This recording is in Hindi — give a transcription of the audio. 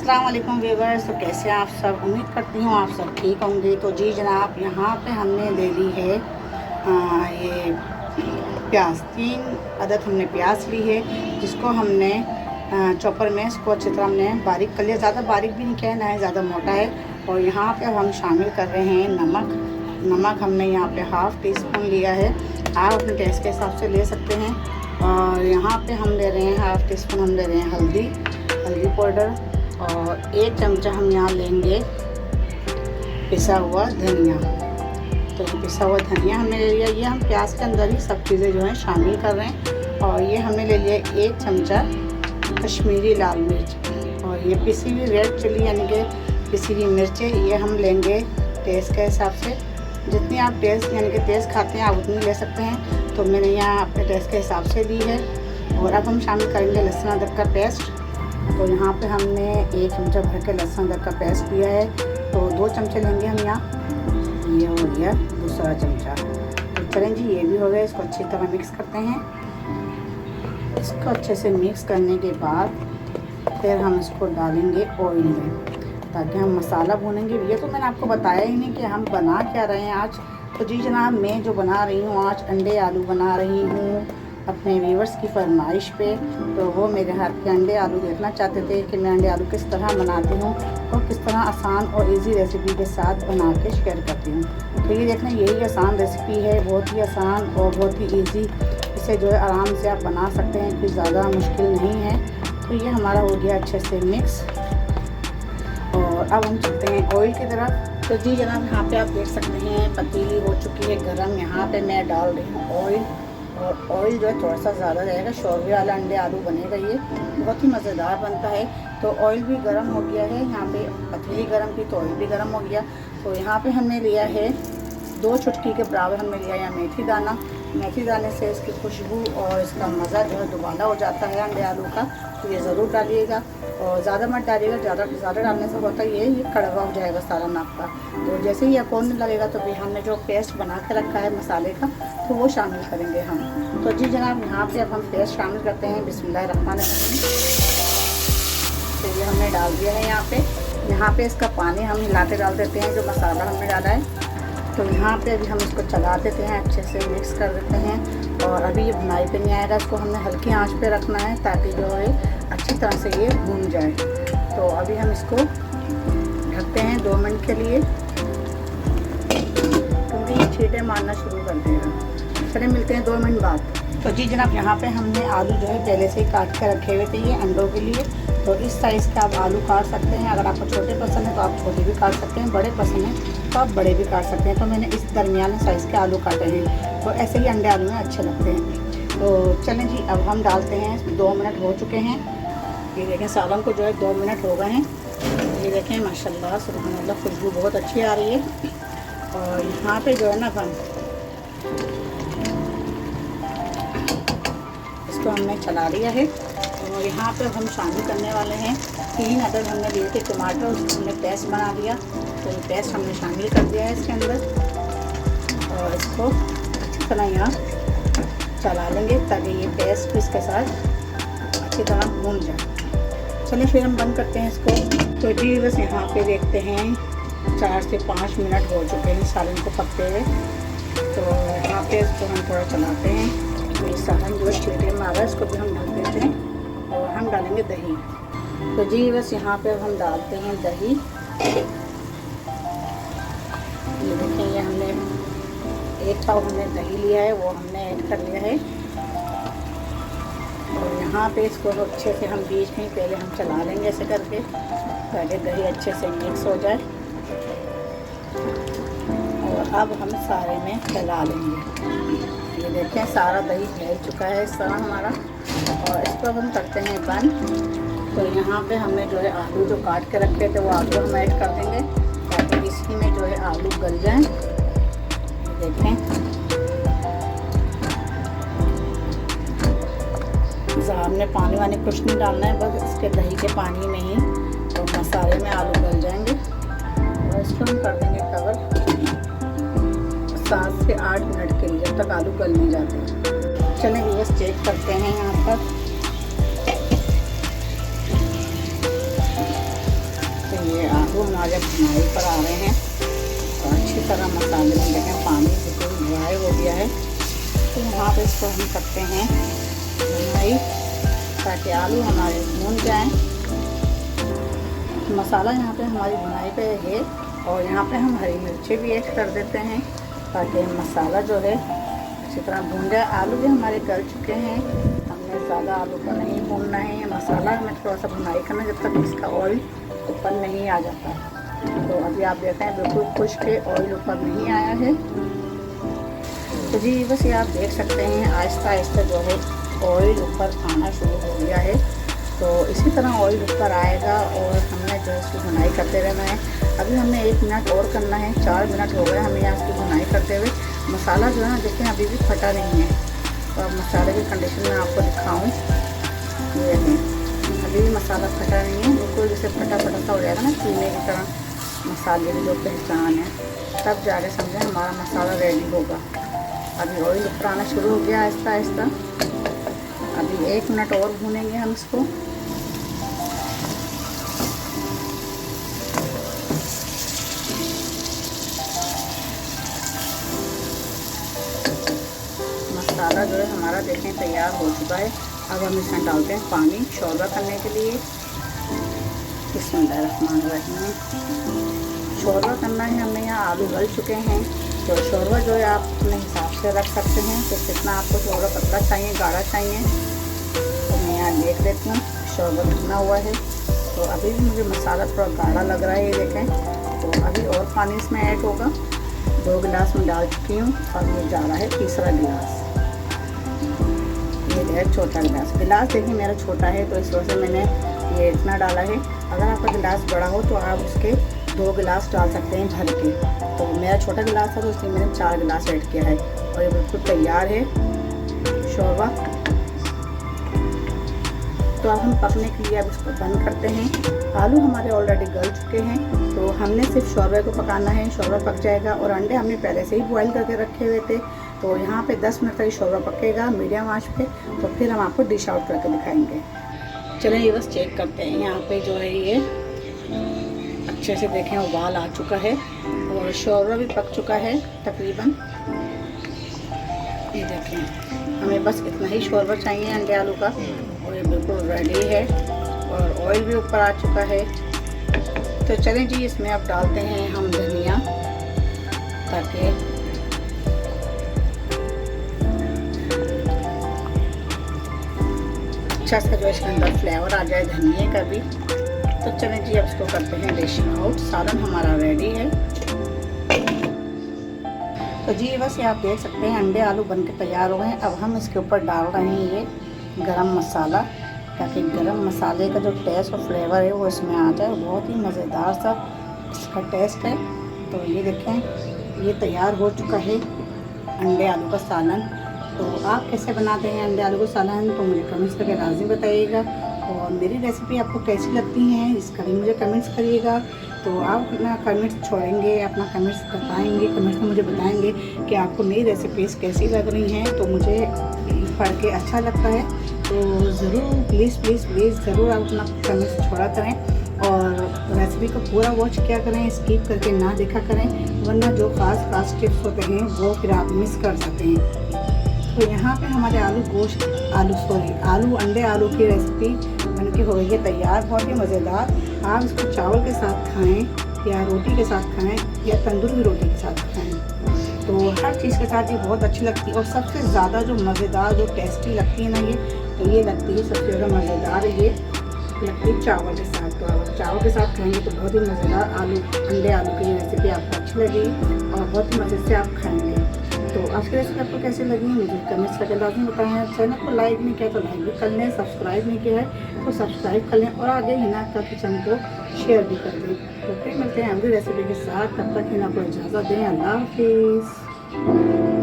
अस्सलाम वालेकुम व्यूअर्स। तो कैसे हैं आप सब? उम्मीद करती हूँ आप सब ठीक होंगे। तो जी जनाब, यहाँ पे हमने ले ली है ये प्याज, 3 अदद हमने प्याज ली है, जिसको हमने चॉपर में इसको अच्छी तरह हमने बारीक कर लिया। ज़्यादा बारीक भी नहीं किया है, ना है ज़्यादा मोटा है। और यहाँ पे हम शामिल कर रहे हैं नमक हमने यहाँ पे ½ टी स्पून लिया है। आप अपने टेस्ट के हिसाब से ले सकते हैं। और यहाँ पे हम ले रहे हैं ½ टी स्पून हम ले रहे हैं हल्दी पाउडर। और 1 चमचा हम यहाँ लेंगे पिसा हुआ धनिया। तो ये पिसा हुआ धनिया हमने ले लिया। ये हम प्याज के अंदर ही सब चीज़ें जो हैं शामिल कर रहे हैं। और ये हमने ले लिया 1 चमचा कश्मीरी लाल मिर्च। और ये पिसी हुई रेड चिली यानी कि पिसी हुई मिर्चें, ये हम लेंगे टेस्ट के हिसाब से। जितनी आप टेस्ट यानी कि तेज़ खाते हैं आप उतनी ले सकते हैं। तो मैंने यहाँ अपने टेस्ट के हिसाब से दी है। और अब हम शामिल करेंगे लहसुन अदरक का पेस्ट। तो यहाँ पे हमने 1 चमचा भर के लहसुन अदरक का पेस्ट दिया है। तो 2 चमचे लेंगे हम यहाँ। ये हो गया दूसरा चमचा। तो चलें जी, ये भी हो गया। इसको अच्छी तरह मिक्स करते हैं। इसको अच्छे से मिक्स करने के बाद फिर हम इसको डालेंगे ऑयल में, ताकि हम मसाला भूनेंगे। ये तो मैंने आपको बताया ही नहीं कि हम बना क्या रहे हैं आज। तो जी जनाब, मैं जो बना रही हूँ आज अंडे आलू बना रही हूँ अपने व्यूवर्स की फरमाइश पे। तो वो मेरे हाथ के अंडे आलू देखना चाहते थे कि मैं अंडे आलू किस तरह बनाती हूँ और किस तरह आसान और इजी रेसिपी के साथ बना के शेयर करती हूँ। तो ये देखना, यही आसान रेसिपी है, बहुत ही आसान और बहुत ही इजी। इसे जो है आराम से आप बना सकते हैं, कुछ ज़्यादा मुश्किल नहीं है। तो ये हमारा हो गया अच्छे से मिक्स। और अब हम चलते हैं ऑयल की तरफ। तो जी जनाब, यहाँ पे आप देख सकते हैं पतीली हो चुकी है गर्म। यहाँ पे मैं डाल रही हूँ ऑयल। और ऑयल जो है थोड़ा सा ज़्यादा रहेगा, शोरबे वाला अंडे आलू बनेगा, ये बहुत ही मज़ेदार बनता है। तो ऑयल भी गर्म हो गया है। यहाँ पे पतीली गर्म थी तो ऑयल भी गर्म हो गया। तो यहाँ पे हमने लिया है 2 चुटकी के बराबर हमने लिया है मेथी दाना। मेथी दाने से इसकी खुशबू और इसका मज़ा जो है दुबारा हो जाता है अंडे आलू का। तो ये ज़रूर डालिएगा और ज़्यादा मत डालिएगा। ज़्यादा डालने से होता है ये कड़वा हो जाएगा सारा नाप का। तो जैसे ही अकौन लगेगा तो फिर हमने जो पेस्ट बना के रखा है मसाले का, तो वो शामिल करेंगे हम। तो जी जनाब, यहाँ पे अब हम पेस्ट शामिल करते हैं। बिस्मिल्लाहिर्रहमानिर्रहीम। तो ये हमने डाल दिया है यहाँ पे इसका पानी हम हिलाते डाल देते हैं, जो मसाला हमने डाला है। तो यहाँ पे अभी हम इसको चला देते हैं, अच्छे से मिक्स कर देते हैं। और अभी ये भुनाई पे नहीं आएगा, इसको हमने हल्की आंच पे रखना है ताकि जो है अच्छी तरह से ये भून जाए। तो अभी हम इसको ढकते हैं 2 मिनट के लिए, क्योंकि ये छींटे मारना शुरू कर देगा। चलिए मिलते हैं 2 मिनट बाद। तो जी जनाब, यहाँ पे हमने आलू जो है पहले से ही काट के रखे हुए थे ये अंडों के लिए। तो इस साइज़ के आप आलू काट सकते हैं। अगर आपको छोटे पसंद है तो आप छोटे भी काट सकते हैं, बड़े पसंद है तो आप बड़े भी काट सकते हैं। तो मैंने इस दरमियाने साइज़ के आलू काटे हैं। तो ऐसे ही अंडे आलू में अच्छे लगते हैं। तो चलें जी, अब हम डालते हैं। 2 मिनट हो चुके हैं। ये देखें, सालन को जो है 2 मिनट हो गए हैं। ये देखें माशाल्लाह सुब्हानअल्लाह, खुशबू बहुत अच्छी आ रही है। और यहाँ पे जो है ना हम इसको हमने चला लिया है। और यहाँ पे हम शामिल करने वाले हैं 3 अदद हमने लिए थे टमाटर, उसको हमने पेस्ट बना दिया। तो ये पेस्ट हमने शामिल कर दिया है इसके अंदर। और इसको अच्छी तरह यहाँ चला लेंगे ताकि ये पेस्ट भी इसके साथ अच्छी तरह भून जाए। चलिए फिर हम बंद करते हैं इसको। तो जी बस यहाँ पे देखते हैं 4 से 5 मिनट हो चुके हैं सालन को पकते हुए। तो यहाँ पे इसको हम थोड़ा चलाते हैं। ये सालन जो छींटे मारा है इसको भी हम ढक देते हैं। और हम डालेंगे दही। तो जी बस यहाँ पे अब हम डालते हैं दही। ये देखें, ये हमने 1 पाव हमने दही लिया है, वो हमने ऐड कर लिया है। और यहाँ पे इसको अच्छे से हम बीच में पहले हम चला लेंगे ऐसे करके, ताकि दही अच्छे से मिक्स हो जाए। और अब हम सारे में फैला लेंगे। ये देखें, सारा दही फैल चुका है इस तरह हमारा। और इसको अब हम करते हैं बंद। तो यहाँ पे हमने जो है आलू जो काट के रखे थे वो आलू हम ऐड कर देंगे, ताकि इसी में जो है आलू गल जाएं। देखें, हमने पानी वानी कुछ नहीं डालना है, बस इसके दही के पानी में ही तो मसाले में आलू गल जाएंगे। और इसको हम कर देंगे कवर 7 से 8 मिनट के लिए, जब तक आलू गल नहीं जाते। चलें बस चेक करते हैं यहाँ पर। हमारे भुनाई पर आ रहे हैं। तो अच्छी तरह मसाले में देखें पानी बिल्कुल ड्राई हो गया है। तो यहाँ पे इसको हम करते हैं भुनाई ताकि आलू हमारे भून जाएं। मसाला यहाँ पे हमारी भुनाई पे है और यहाँ पे हम हरी मिर्ची भी ऐड कर देते हैं ताकि मसाला जो है अच्छी तरह भून जाए। आलू भी हमारे गल चुके हैं, हमने ज़्यादा आलू को नहीं भूनना है। मसाला हमें थोड़ा सा भुनाई करना जब तक इसका ऑयल ऊपर नहीं आ जाता। तो अभी आप देखते हैं बिल्कुल खुश्क है, ऑयल ऊपर नहीं आया है। तो जी बस ये आप देख सकते हैं आहिस्ता आहिस्ता जो है ऑयल ऊपर आना शुरू हो गया है। तो इसी तरह ऑयल ऊपर आएगा और हमने जो इसकी भुनाई करते रहना है। अभी हमें 1 मिनट और करना है। 4 मिनट हो गए हमें यहाँ इसकी भुनाई करते हुए। मसाला जो है ना देखें अभी भी फटा नहीं है। तो अब मसाले की कंडीशन में आपको दिखाऊँ, ये देखें अभी भी मसाला फटा नहीं है। बिल्कुल जैसे फटा सा हो जाएगा ना कीमे की तरह मसाले की जो पहचान है, तब जाके समझें हमारा मसाला रेडी होगा। अभी ऑयल ऊपर आना शुरू हो गया आहिस्ता आहिस्ता। अभी 1 मिनट और भूनेंगे हम इसको। मसाला जो है हमारा देखें तैयार हो चुका है। अब हम इसमें डालते हैं पानी शोरबा करने के लिए। बिस्मिल्लाहिर्रहमानिर्रहीम। शोरबा करना है हमें। यहाँ आलू गल चुके हैं। तो शोरबा जो है आप अपने हिसाब से रख सकते हैं। तो कितना आपको शोरबा पतला चाहिए गाढ़ा चाहिए, तो मैं यहाँ देख लेती हूँ शोरबा कितना हुआ है। तो अभी भी मुझे मसाला थोड़ा गाढ़ा लग रहा है, ये देखें। तो अभी और पानी इसमें ऐड होगा। 2 गिलास में डाल चुकी हूँ और ये जा रहा है तीसरा गिलास। ये है चौथा गिलास देखिए मेरा छोटा है तो इस वजह से मैंने ये इतना डाला है। अगर आपका गिलास बड़ा हो तो आप उसके 2 गिलास डाल सकते हैं भर के। तो मेरा छोटा गिलास था तो इसलिए मैंने 4 गिलास ऐड किया है। और ये बिल्कुल तैयार है शोरबा। तो अब हम पकने के लिए अब इसको बंद करते हैं। आलू हमारे ऑलरेडी गल चुके हैं, तो हमने सिर्फ शोरबे को पकाना है। शोरबा पक जाएगा। और अंडे हमने पहले से ही बॉईल करके रखे हुए थे, तो यहाँ पे 10 मिनट तक शोरबा पकेगा मीडियम आंच पे। तो फिर हम आपको डिश आउट करके दिखाएंगे। चलें ये बस चेक करते हैं। यहाँ पे जो है ये अच्छे से देखें उबाल आ चुका है और शोरबा भी पक चुका है तकरीबन। ये देखें हमें बस इतना ही शोरबा चाहिए अंडे आलू का और ये बिल्कुल रेडी है और ऑयल भी ऊपर आ चुका है। तो चलें जी इसमें अब डालते हैं हम धनिया, ताकि अच्छा सा जो इसके अंदर फ्लेवर आ जाए धनिए का भी। तो चलें जी अब इसको करते हैं डिश आउट। सालन हमारा रेडी है। तो जी बस ये आप देख सकते हैं अंडे आलू बन के तैयार हो गए हैं। अब हम इसके ऊपर डाल रहे हैं ये गरम मसाला, ताकि गरम मसाले का जो टेस्ट और फ्लेवर है वो इसमें आ जाए। बहुत ही मज़ेदार सा इसका टेस्ट है। तो ये देखें ये तैयार हो चुका है अंडे आलू का सालन। तो आप कैसे बनाते हैं अंडे आलू का सालन, तो मुझे कमेंट्स करके लाज़िम बताइएगा। और मेरी रेसिपी आपको कैसी लगती हैं इसका भी मुझे कमेंट्स करिएगा। तो आप अपना कमेंट्स छोड़ेंगे, अपना कमेंट्स बताएंगे, कमेंट्स में मुझे बताएंगे कि आपको मेरी रेसिपीज़ कैसी लग रही हैं। तो मुझे पढ़ के अच्छा लगता है। तो ज़रूर प्लीज़ प्लीज़ प्लीज़ ज़रूर आप अपना कमेंट्स छोड़ा करें और रेसिपी को पूरा वॉच किया करें, स्किप करके ना देखा करें, वरना जो खास टिप्स होते हैं वो फिर आप मिस कर सकते हैं। तो यहाँ पे हमारे आलू अंडे आलू की रेसिपी बनके हो गई है तैयार। बहुत ही मज़ेदार। आप इसको चावल के साथ खाएं या रोटी के साथ खाएं या तंदूरी रोटी के साथ खाएं, तो हर चीज़ के साथ ये बहुत अच्छी लगती है। और सबसे ज़्यादा जो मज़ेदार जो टेस्टी लगती है ना ये, तो ये लगती है सबसे ज़्यादा मज़ेदार ये लगती है चावल के साथ। तो आप चावल के साथ खाएंगे तो बहुत ही मज़ेदार अंडे आलू की रेसिपी आपको अच्छी लगेगी और बहुत ही मज़े से आप खाएँगे। तो आज की रेसिपी आपको कैसी लगी मुझे कमेंट्स करके लाज़िम बताएं। चैनल को लाइक नहीं किया तो लाइक भी कर लें, सब्सक्राइब नहीं किया है तो सब्सक्राइब कर लें और आगे हिना का किचन को शेयर भी कर दें। तो फिर मिलते हैं अगली रेसिपी के साथ। तब तक हिना को इजाज़त दें। अल्लाह हाफिज़।